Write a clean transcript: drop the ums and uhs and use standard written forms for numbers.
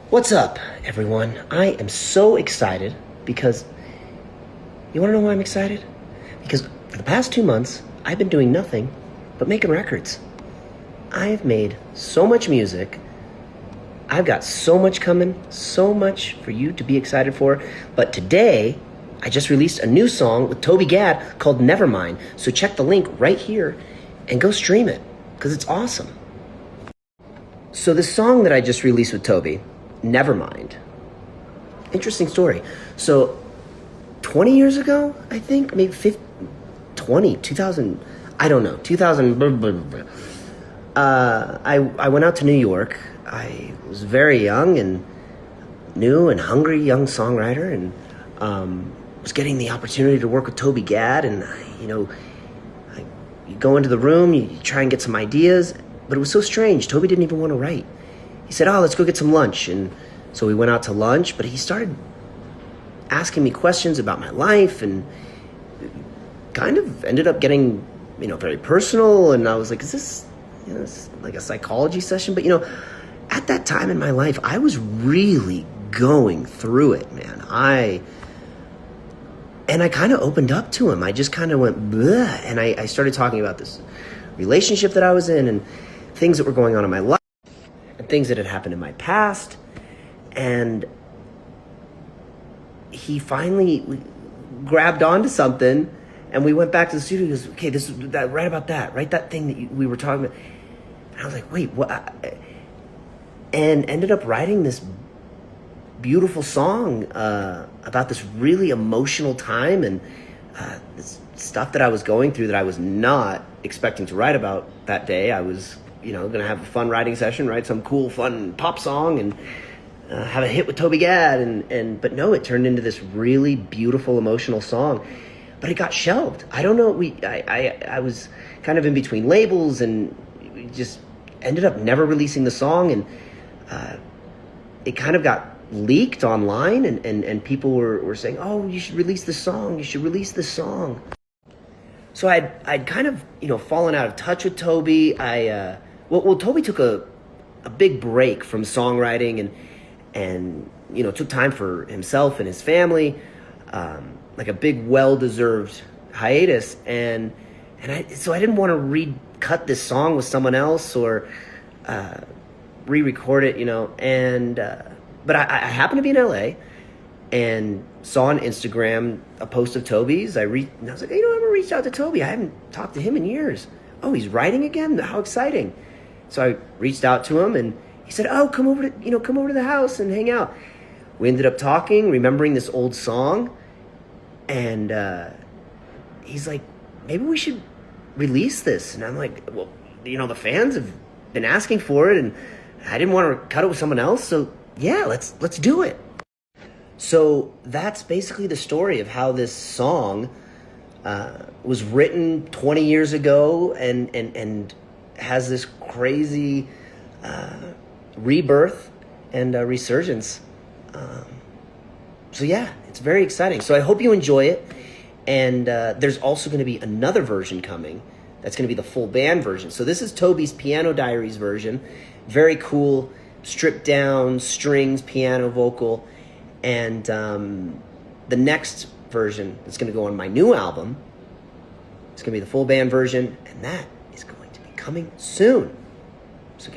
What's up, everyone? I am so excited because you want to know why I'm excited? Because for the past 2 months, I've been doing nothing but making records. I have made so much music. I've got so much coming, so much for you to be excited for. But today, I just released a new song with Toby Gad called Nevermind. So check the link right here and go stream it because it's awesome. So the song that I just released with Toby, Nevermind. Interesting story. So 20 years ago, I think, maybe 2000, I don't know, 2000, blah, blah, blah. I went out to New York. I was very young and new and hungry young songwriter, and was getting the opportunity to work with Toby Gad, and you go into the room, you try and get some ideas, but it was so strange. Toby didn't even want to write. He said, let's go get some lunch. And so we went out to lunch, but he started asking me questions about my life and kind of ended up getting, very personal. And I was like, is this, it's like a psychology session? But, at that time in my life, I was really going through it, man. I kind of opened up to him. I just kind of went, bleh, and I started talking about this relationship that I was in and things that were going on in my life and things that had happened in my past. And he finally grabbed onto something, and we went back to the studio. He goes, okay, this is that, right about that, right? That thing that we were talking about. And I was like, wait, what? And ended up writing this beautiful song about this really emotional time and this stuff that I was going through that I was not expecting to write about that day. I was, going to have a fun writing session, write some cool, fun pop song, and have a hit with Toby Gad, but no, it turned into this really beautiful, emotional song. But it got shelved. I don't know. I was kind of in between labels, and we just ended up never releasing the song, and it kind of got leaked online, and people were saying, "Oh, you should release the song. You should release the song." So I'd kind of fallen out of touch with Toby. Toby took a big break from songwriting and took time for himself and his family, like a big well-deserved hiatus, and so I didn't want to recut this song with someone else or re-record it, but I happened to be in LA and saw on Instagram a post of Toby's. And I was like, I'm gonna reach out to Toby. I haven't talked to him in years. Oh, he's writing again? How exciting. So I reached out to him, and he said, come over to the house and hang out. We ended up talking, remembering this old song, and he's like, maybe we should release this. And I'm like, well, the fans have been asking for it, and I didn't want to cut it with someone else, so yeah, let's do it. So that's basically the story of how this song was written 20 years ago and has this crazy rebirth and resurgence. So yeah, it's very exciting. So I hope you enjoy it. And there's also going to be another version coming. That's going to be the full band version. So this is Toby's Piano Diaries version. Very cool, stripped down strings, piano, vocal. And the next version that's going to go on my new album, it's going to be the full band version. And that is going to be coming soon.